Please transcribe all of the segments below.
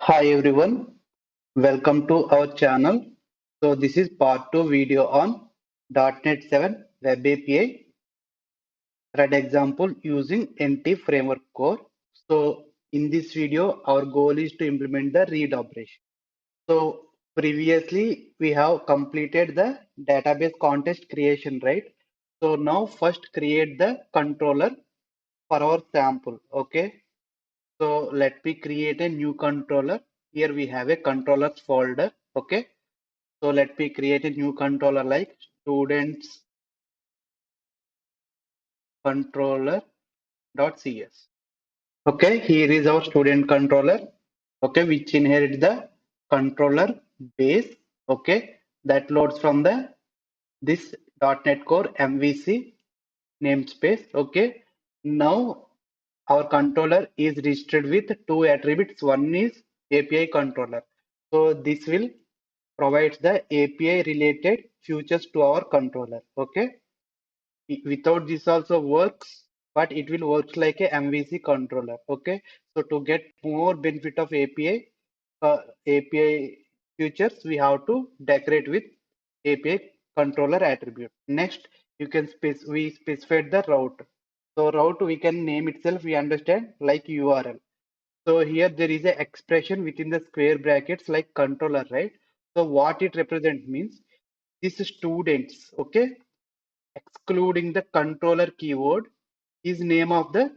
Hi everyone, welcome to our channel. So this is part 2 video on .NET 7 Web API CRUD example using NT Framework Core. So in this video, our goal is to implement the read operation. So previously we have completed the database context creation, right? So now first create the controller for our sample, okay? So let me create a new controller. Here we have a controllers folder. Okay. So let me create a new controller like students controller.cs. Okay. Here is our student controller. Okay. Which inherits the controller base. Okay. That loads from the this .NET Core MVC namespace. Okay. Now our controller is registered with two attributes. One is API controller. So this will provide the API related features to our controller. Okay. Without this also works, but it will work like a MVC controller. Okay. So to get more benefit of API features, we have to decorate with API controller attribute. Next, you can we specified the route. So route we can name itself, we understand like URL. So here there is a expression within the square brackets like controller, right? So what it represents means this students, okay, excluding the controller keyword is name of our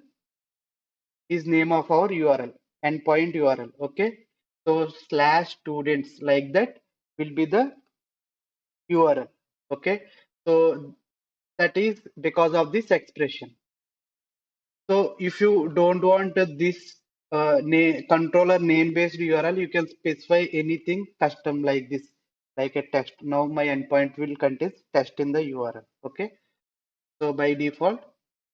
URL endpoint URL, okay? So slash students like that will be the URL, okay? So that is because of this expression. So if you don't want this controller name-based URL, you can specify anything custom like this, like a text. Now my endpoint will contain text in the URL. Okay. So by default,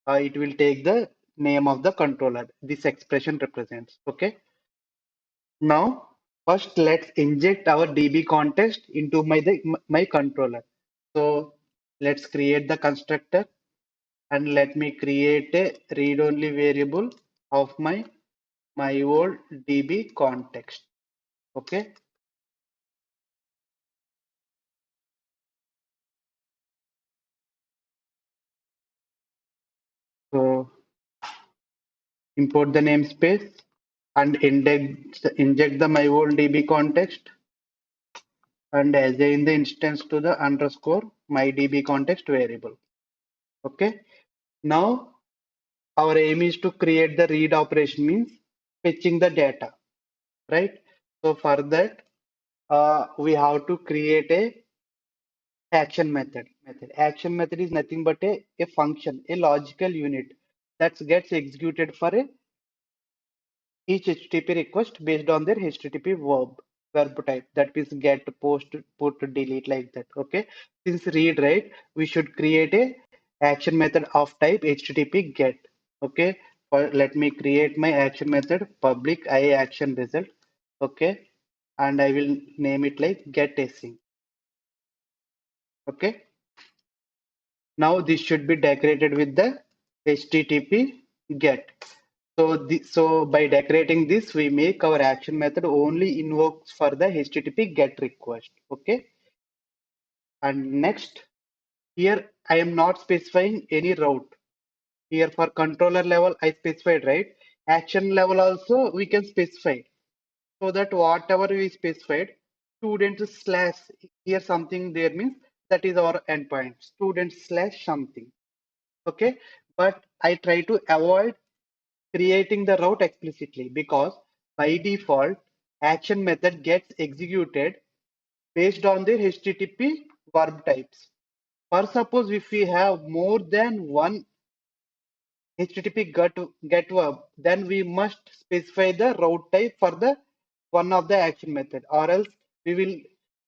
it will take the name of the controller. This expression represents. Okay. Now first let's inject our DB context into my controller. So let's create the constructor and let me create a read-only variable of my old DB context. Okay, so import the namespace and inject the my old DB context and assign the instance to the underscore my DB context variable. Okay, now our aim is to create the read operation means fetching the data, right? So for that, we have to create a action method is nothing but a function, a logical unit that gets executed for each HTTP request based on their HTTP verb type. That means get, post, put, delete like that. Okay. Since read, right, we should create a action method of type HTTP get. Okay. Let me create my action method public I action result. Okay. And I will name it like get async. Okay. Now this should be decorated with the HTTP get. So by decorating this, we make our action method only invokes for the HTTP get request. Okay. And next, here I am not specifying any route. Here for controller level, I specified, right? Action level also we can specify. So that whatever we specified, student slash here something there means that is our endpoint. Student slash something. Okay, but I try to avoid creating the route explicitly because by default action method gets executed based on the HTTP verb types. For suppose if we have more than one HTTP get verb, then we must specify the route type for the one of the action method, or else we will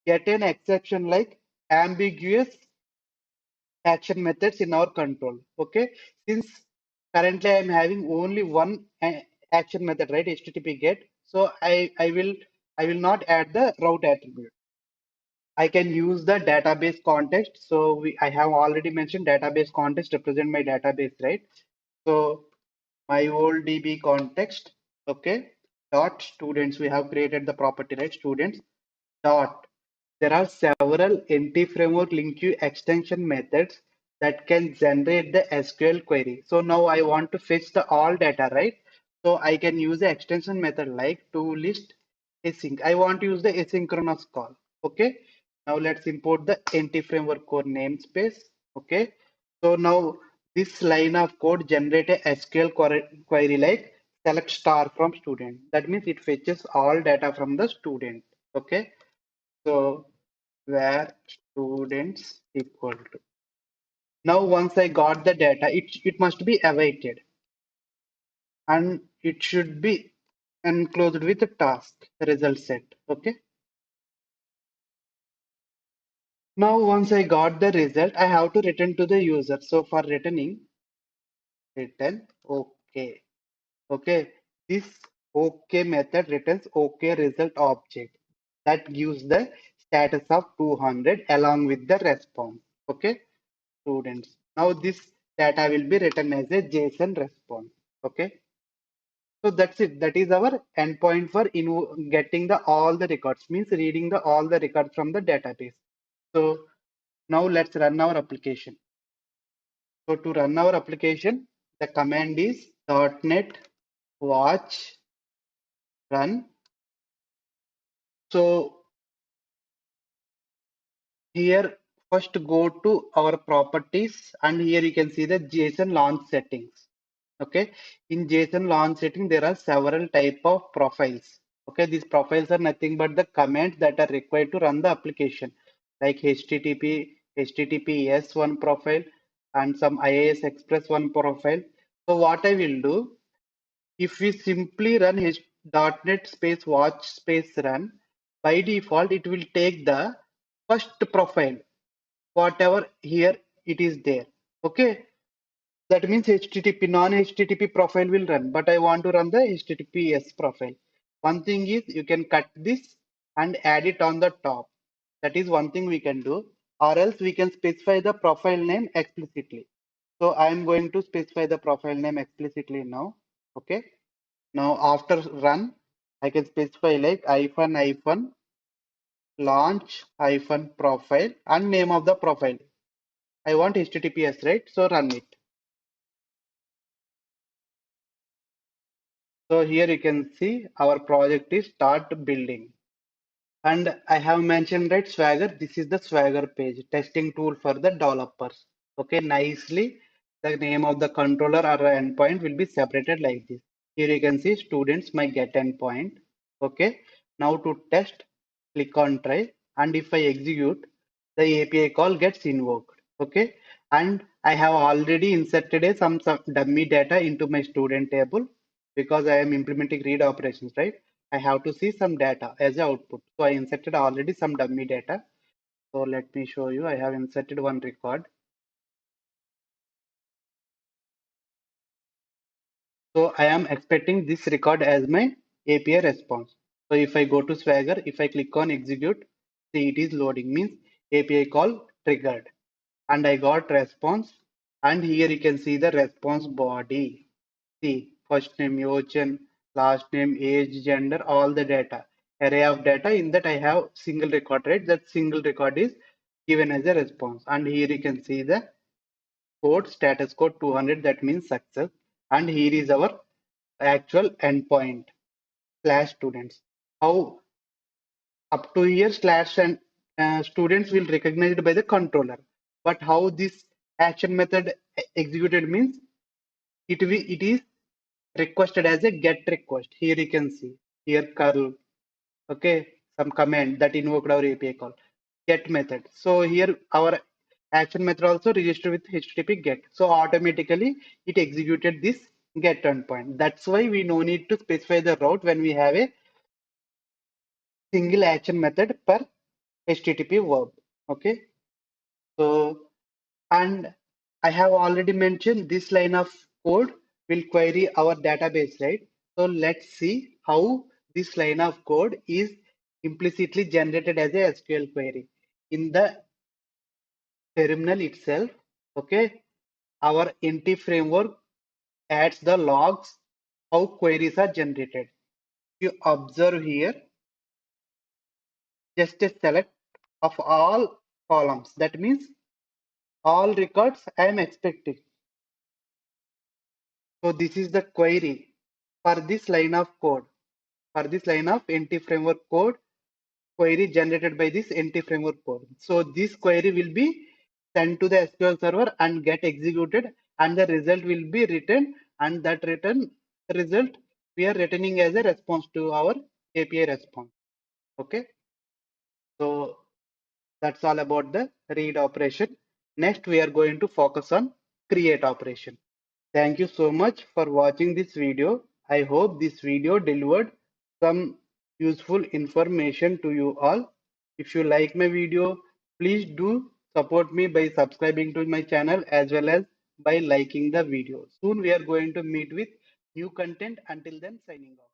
get an exception like ambiguous action methods in our control. Okay, since currently I'm having only one action method, right? HTTP get. So I will not add the route attribute. I can use the database context. So I have already mentioned database context represent my database, right? So my old DB context. Okay. dot students. We have created the property, right? Students dot. There are several entity framework link to extension methods that can generate the SQL query. So now I want to fetch the all data, right? So I can use the extension method like to list async. I want to use the asynchronous call. Okay. Now let's import the entity framework core namespace. Okay. So now this line of code generate a SQL query like select star from student. That means it fetches all data from the student. Okay. So where students equal to. Now once I got the data, it must be awaited and it should be enclosed with a task result set. Okay. Now once I got the result, I have to return to the user. So for returning, return okay. Okay. This okay method returns okay result object that gives the status of 200 along with the response. Okay. Students. Now this data will be written as a JSON response. Okay. So that's it. That is our endpoint for getting the all the records, means reading the all the records from the database. So now let's run our application. So to run our application, the command is .NET watch run. So here first go to our properties and here you can see the JSON launch settings. Okay, in JSON launch setting there are several type of profiles. Okay, these profiles are nothing but the commands that are required to run the application like HTTPS one profile and some IIS Express one profile. So what I will do, if we simply run .NET space watch space run, by default it will take the first profile, whatever here it is there. Okay, that means HTTP, non-HTTP profile will run, but I want to run the HTTPS profile. One thing is you can cut this and add it on the top. That is one thing we can do, or else we can specify the profile name explicitly. So I am going to specify the profile name explicitly now. Okay. Now after run, I can specify like hyphen hyphen launch hyphen profile and name of the profile. I want HTTPS, right? So run it. So here you can see our project is start building. And I have mentioned that Swagger, this is the Swagger page, testing tool for the developers. Okay, nicely, the name of the controller or endpoint will be separated like this. Here you can see students my get endpoint. Okay, now to test, click on try, and if I execute, the API call gets invoked. Okay, and I have already inserted some dummy data into my student table because I am implementing read operations, right? I have to see some data as a output. So I inserted already some dummy data. So let me show you. I have inserted one record. So I am expecting this record as my API response. So if I go to Swagger, if I click on execute, see it is loading, means API call triggered. And I got response. And here you can see the response body. See, first name, Yochen, last name, age, gender, all the data. Array of data. In that I have single record, right? That single record is given as a response. And here you can see the code, status code 200, that means success. And here is our actual endpoint slash students. How up to here slash and students will recognized by the controller. But how this action method executed means it is requested as a get request. Here you can see here curl, okay, some command that invoked our API call get method. So here our action method also registered with HTTP get. So automatically it executed this get endpoint. That's why we no need to specify the route when we have a single action method per HTTP verb. Okay, so and I have already mentioned this line of code will query our database, right? So let's see how this line of code is implicitly generated as a SQL query. In the terminal itself, okay, our entity framework adds the logs how queries are generated. you observe here, just a select of all columns. That means all records I am expecting. So this is the query for this line of code. For this line of NT framework code, query generated by this NT framework code. So this query will be sent to the SQL server and get executed, and the result will be written, and that return result we are returning as a response to our API response. Okay, so that's all about the read operation. Next, we are going to focus on create operation. Thank you so much for watching this video. I hope this video delivered some useful information to you all. If you like my video, please do support me by subscribing to my channel as well as by liking the video. Soon we are going to meet with new content. Until then, signing off.